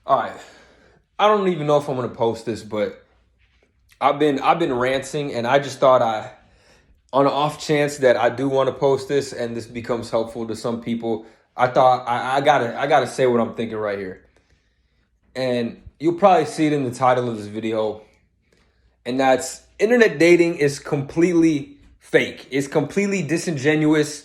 All right. I don't even know if I'm gonna post this, but I've been ranting, and I just thought on an off chance that I do want to post this and this becomes helpful to some people, I thought I gotta say what I'm thinking right here. And you'll probably see it in the title of this video, and that's internet dating is completely fake. It's completely disingenuous.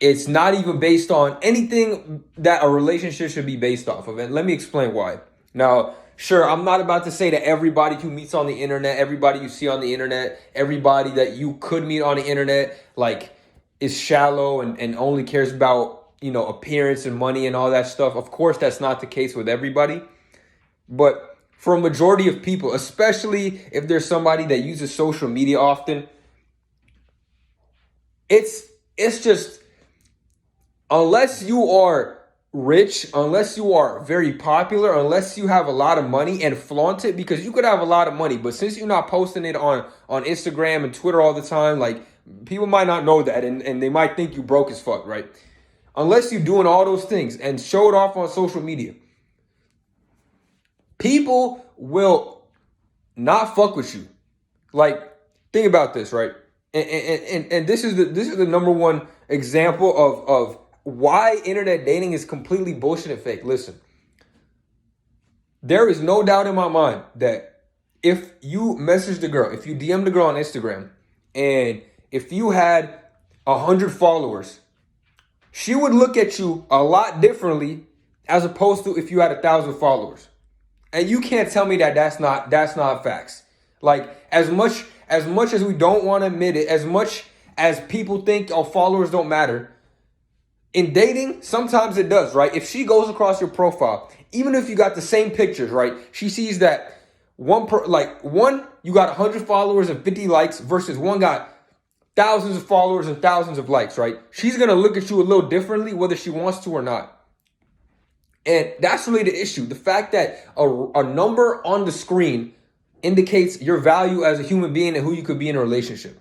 It's not even based on anything that a relationship should be based off of. And let me explain why. Now, sure, I'm not about to say that everybody who meets on the internet, everybody you see on the internet, everybody that you could meet on the internet, like, is shallow and only cares about, appearance and money and all that stuff. Of course, that's not the case with everybody. But for a majority of people, especially if there's somebody that uses social media often, it's just, unless you are rich, unless you are very popular, unless you have a lot of money and flaunt it, because you could have a lot of money, but since you're not posting it on Instagram and Twitter all the time, like, people might not know that, and they might think you broke as fuck, right? Unless you're doing all those things and show it off on social media, people will not fuck with you. Like, think about this, right? And this is the number one example of why internet dating is completely bullshit and fake. Listen, there is no doubt in my mind that if you message the girl, if you DM the girl on Instagram, and if you had 100 followers, she would look at you a lot differently as opposed to if you had 1,000 followers. And you can't tell me that that's not facts. Like, as much as we don't want to admit it, as much as people think followers don't matter, in dating, sometimes it does, right? If she goes across your profile, even if you got the same pictures, right? She sees that one you got 100 followers and 50 likes versus one got thousands of followers and thousands of likes, right? She's going to look at you a little differently whether she wants to or not. And that's really the issue. The fact that a number on the screen indicates your value as a human being and who you could be in a relationship.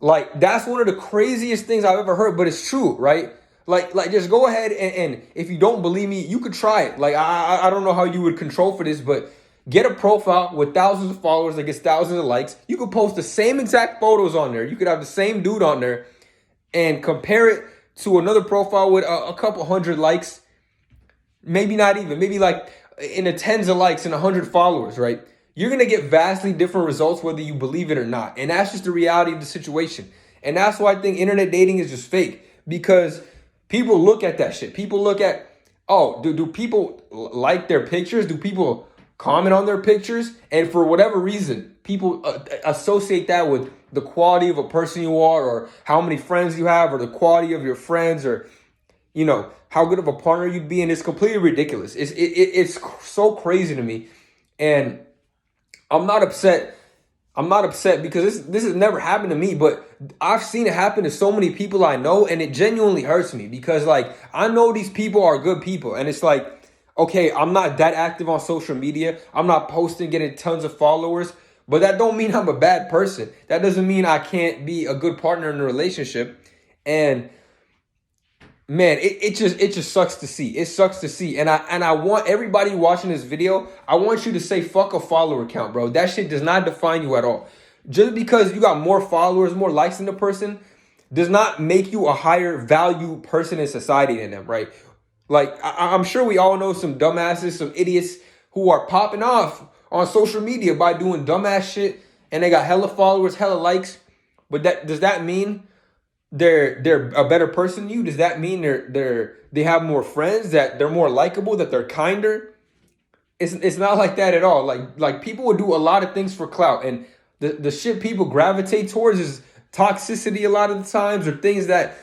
Like, that's one of the craziest things I've ever heard, but it's true, right? Like just go ahead and if you don't believe me, you could try it. Like, I don't know how you would control for this, but get a profile with thousands of followers that gets thousands of likes. You could post the same exact photos on there. You could have the same dude on there and compare it to another profile with a couple hundred likes. Maybe not even, maybe like in the tens of likes and 100 followers, right? You're going to get vastly different results whether you believe it or not. And that's just the reality of the situation. And that's why I think internet dating is just fake, because people look at that shit. People look at, do people like their pictures? Do people comment on their pictures? And for whatever reason, people associate that with the quality of a person you are, or how many friends you have, or the quality of your friends, or, how good of a partner you'd be. And it's completely ridiculous. It's so crazy to me. And I'm not upset because this has never happened to me, but I've seen it happen to so many people I know, and it genuinely hurts me because, like, I know these people are good people, and it's like, okay, I'm not that active on social media. I'm not posting, getting tons of followers, but that don't mean I'm a bad person. That doesn't mean I can't be a good partner in a relationship. And man, it just sucks to see. It sucks to see. And I want everybody watching this video, I want you to say fuck a follower count, bro. That shit does not define you at all. Just because you got more followers, more likes than the person, does not make you a higher value person in society than them, right? Like, I'm sure we all know some dumbasses, some idiots who are popping off on social media by doing dumbass shit, and they got hella followers, hella likes. But does that mean they're a better person than you? Does that mean they have more friends, that they're more likable, that they're kinder? It's not like that at all. Like people will do a lot of things for clout, and the shit people gravitate towards is toxicity a lot of the times, or things that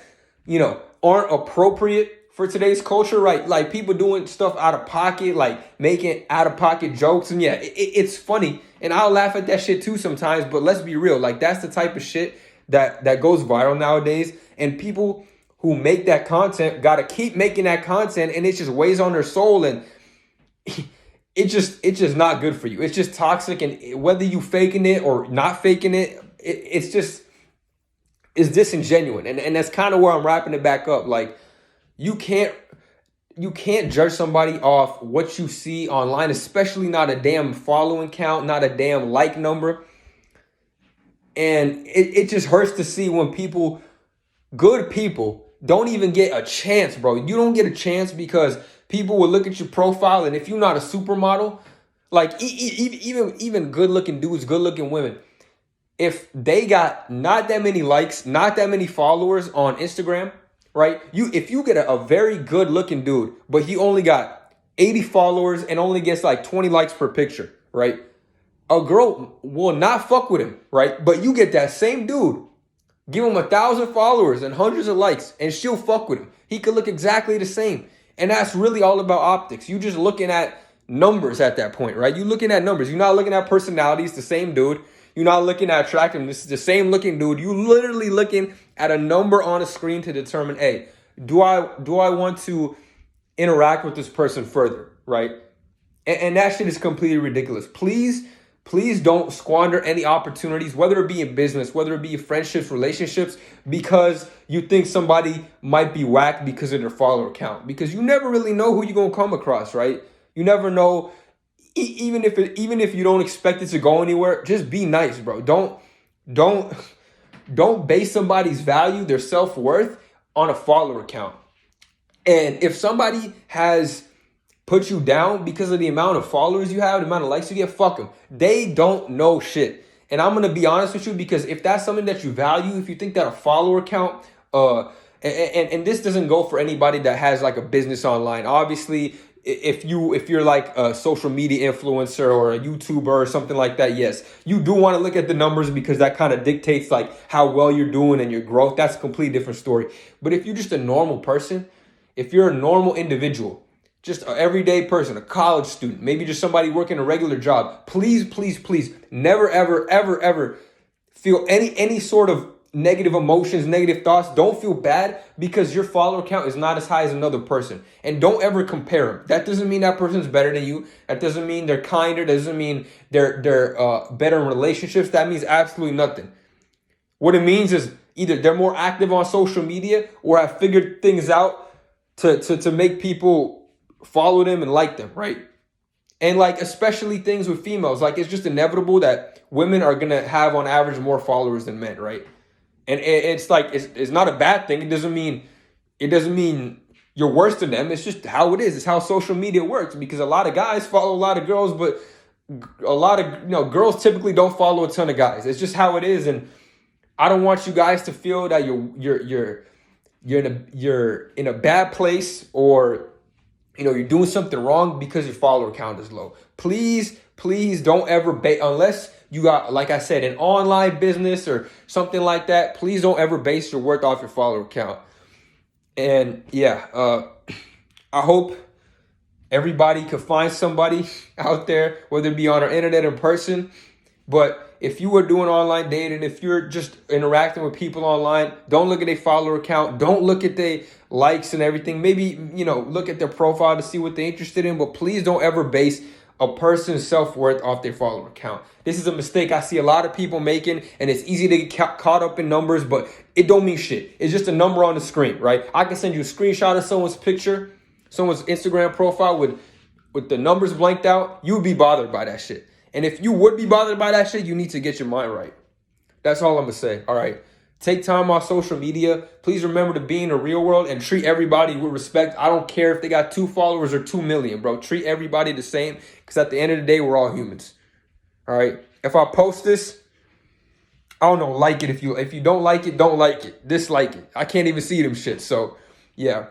aren't appropriate for today's culture, right? Like people doing stuff out of pocket, like making out of pocket jokes, and yeah, it's funny, and I'll laugh at that shit too sometimes. But let's be real, like that's the type of shit that goes viral nowadays, and people who make that content gotta keep making that content, and it just weighs on their soul, and it's just not good for you. It's just toxic, and whether you faking it or not faking it, it's disingenuous, and that's kind of where I'm wrapping it back up. Like, you can't you can't judge somebody off what you see online, especially not a damn following count, not a damn like number. And it just hurts to see when people, good people, don't even get a chance, bro. You don't get a chance because people will look at your profile, and if you're not a supermodel, like even good looking dudes, good looking women, if they got not that many likes, not that many followers on Instagram, right? If you get a very good looking dude, but he only got 80 followers and only gets like 20 likes per picture, right? A girl will not fuck with him, right? But you get that same dude, give him 1,000 followers and hundreds of likes, and she'll fuck with him. He could look exactly the same. And that's really all about optics. You just looking at numbers at that point, right? You looking at numbers. You're not looking at personalities, the same dude. You're not looking at attractiveness, the same looking dude. You literally looking at a number on a screen to determine, hey, do I want to interact with this person further, right? And that shit is completely ridiculous. Please don't squander any opportunities, whether it be in business, whether it be friendships, relationships, because you think somebody might be whack because of their follower count. Because you never really know who you're going to come across, right? You never know. Even if you don't expect it to go anywhere, just be nice, bro. Don't base somebody's value, their self-worth, on a follower count. And if somebody has put you down because of the amount of followers you have, the amount of likes you get, fuck them. They don't know shit. And I'm gonna be honest with you, because if that's something that you value, if you think that a follower count, and this doesn't go for anybody that has like a business online. Obviously, if you're like a social media influencer or a YouTuber or something like that, yes, you do want to look at the numbers because that kind of dictates like how well you're doing and your growth. That's a completely different story. But if you're just a normal person, if you're a normal individual, just an everyday person, a college student, maybe just somebody working a regular job, please never, ever feel any sort of negative emotions, negative thoughts. Don't feel bad because your follower count is not as high as another person. And don't ever compare them. That doesn't mean that person's better than you. That doesn't mean they're kinder. That doesn't mean they're better in relationships. That means absolutely nothing. What it means is either they're more active on social media or have figured things out to make people follow them and like them, right? And like, especially things with females, like it's just inevitable that women are going to have on average more followers than men, right? And it's like, it's not a bad thing. It doesn't mean you're worse than them. It's just how it is. It's how social media works, because a lot of guys follow a lot of girls, but a lot of, girls typically don't follow a ton of guys. It's just how it is. And I don't want you guys to feel that you're in a bad place, or you're doing something wrong because your follower count is low. Please don't ever unless you got, like I said, an online business or something like that. Please don't ever base your worth off your follower count. And yeah, I hope everybody could find somebody out there, whether it be on our internet or in person. But if you are doing online dating, if you're just interacting with people online, don't look at their follower count. Don't look at their likes and everything. Maybe, look at their profile to see what they're interested in. But please don't ever base a person's self-worth off their follower count. This is a mistake I see a lot of people making, and it's easy to get caught up in numbers, but it don't mean shit. It's just a number on the screen, right? I can send you a screenshot of someone's picture, someone's Instagram profile with the numbers blanked out. You would be bothered by that shit. And if you would be bothered by that shit, you need to get your mind right. That's all I'm going to say. All right. Take time off social media. Please remember to be in the real world and treat everybody with respect. I don't care if they got 2 followers or 2 million, bro. Treat everybody the same, because at the end of the day, we're all humans. All right. If I post this, I don't know, like it. If you don't like it, don't like it. Dislike it. I can't even see them shit. So, yeah.